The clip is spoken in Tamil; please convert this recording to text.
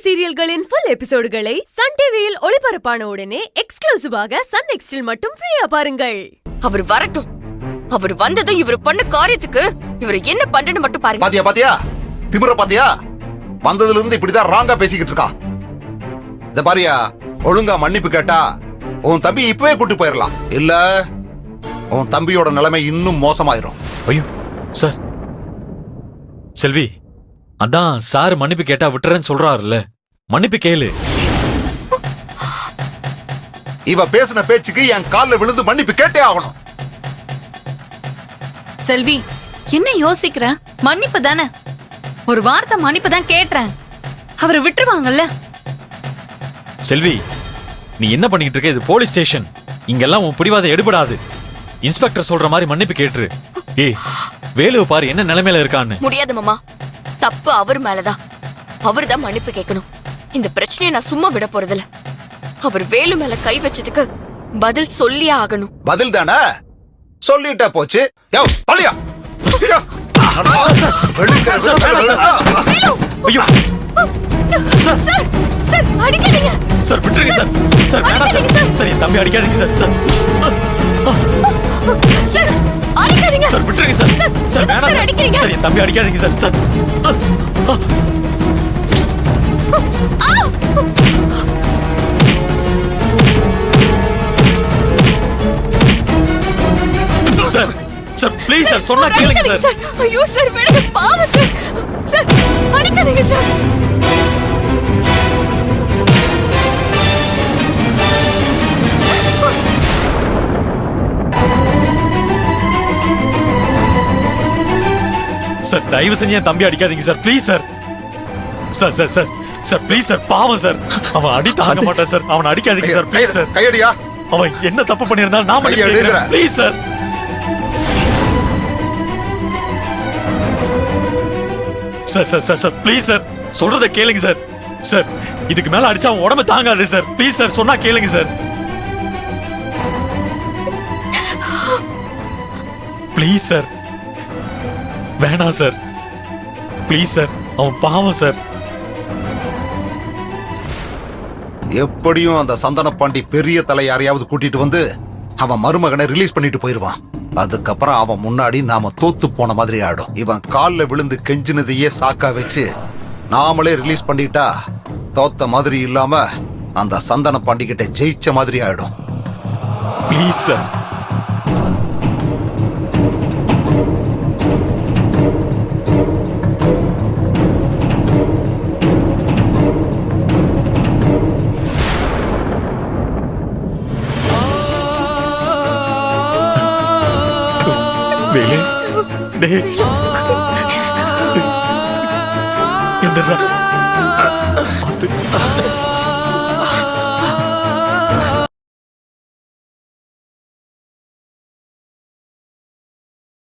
சீரியல்களின் ஃபுல் எபிசோடுகளை சன் டிவியில் ஒளிபரப்பான உடனே எக்ஸ்க்ளூசிவாக சன் நெக்ஸ்டில் மட்டும் ஃப்ரீயா பாருங்கள். அவர் வரட்டும். அவர் வந்ததும் இவர் பண்ண காரியத்துக்கு இவர் என்ன பண்றன்னு மட்டும் பாருங்க. பாத்தியா திமிர பாத்தியா? வந்ததுல இருந்து இப்படிதான் ராங்கா பேசிக்கிட்டு இருக்கா. இத பாரியா, ஒழுங்கா மன்னிப்பு கேட்டா உன் தம்பி இப்பவே கூட்டு போயிடலாம். இல்ல உன் தம்பியோட நிலைமை இன்னும் மோசமாயிரும். ஐயோ சார், செல்வி அதான் சார் மன்னிப்பு கேட்டா விட்டுறேன்னு சொல்றாருல்ல, மன்னிப்பு கேளு. இவ பேசின பேச்சுக்கு என் கால்ல விழுந்து மன்னிப்பு கேட்டே ஆகணும். செல்வி என்ன யோசிக்கிற? மன்னிப்பு தானே, ஒரு வார்த்தை மன்னிப்பு தான் கேட்டேன். அவரை விட்டுருவாங்கல்ல. செல்வி நீ என்ன பண்ணிட்டு இருக்க? இது போலீஸ் ஸ்டேஷன். இங்கெல்லாம் உன் பிடிவாத எடுபடாது. இன்ஸ்பெக்டர் சொல்ற மாதிரி மன்னிப்பு கேட்டுரு. ஏய் வேலுவை பாரு என்ன நிலைமையில இருக்கான்னு. முடியாது மாமா, தப்பு அவர் மேலதான். அவர் தான் மன்னிப்பு கேட்கணும். இந்த பிரச்சனையை நான் சும்மா விட போறதில்ல. அவர் வேலு மேல கை வச்சதுக்கு பதில் சொல்லியே ஆகணும். பதில் தானே சொல்லிட்டா போச்சு. ஐயோ சார் சார் அடிக்காதீங்க சார், விட்டுருங்க சார். சார் வேணாம் சார். சார் என் தம்பி அடிக்காதீங்க சார். சார் சார் அடிக்காதீங்க சார், விட்டுருங்க சார். சார் வேணாம் சார். அடிக்கிறீங்க. சார் என் தம்பி அடிக்காதீங்க sir. Sir sir sir please sir, சொன்னா கேளுங்க சார். ஐயோ சார் விடுங்க, பாவம் சார். சார் அடிக்காதீங்க சார். சார் தயவு செஞ்சு என் தம்பி அடிக்காதீங்க sir, please sir. Sir sir sir sir please sir, பாவம் சார். அவன் அடி தாங்க மாட்டான் சார். அவன் அடிக்காதீங்க சார், ப்ளீஸ் சார். கையடியா. அவன் என்ன தப்பு பண்ணியிருந்தாலும் நான் பண்ணிக்கிறேன், please sir. Sir sir sir sir please sir, சொல்றத கேளுங்க சார். சார் இதுக்கு மேல அடிச்சா அவன் உடம்பு தாங்காது சார். ப்ளீஸ் சார், சொன்னா கேளுங்க சார். ப்ளீஸ் சார், வேணாம் சார். ப்ளீஸ் சார், அவன் பாவம் சார். எப்படியும் அந்த சந்தன பாண்டி பெரிய தலை யாரையாவது கூட்டிட்டு வந்து அவன் மருமகனை ரிலீஸ் பண்ணிட்டு போயிருவான். அதுக்கப்புறம் அவன் முன்னாடி நாம தோத்து போன மாதிரி ஆயிடும். இவன் கால்ல விழுந்து கெஞ்சினதையே சாக்கா வச்சு நாமளே ரிலீஸ் பண்ணிட்டா தோத்த மாதிரி இல்லாம அந்த சந்தன பாண்டி கிட்ட ஜெயிச்ச மாதிரி ஆயிடும். Please sir. வேலு டேய் எந்திரா.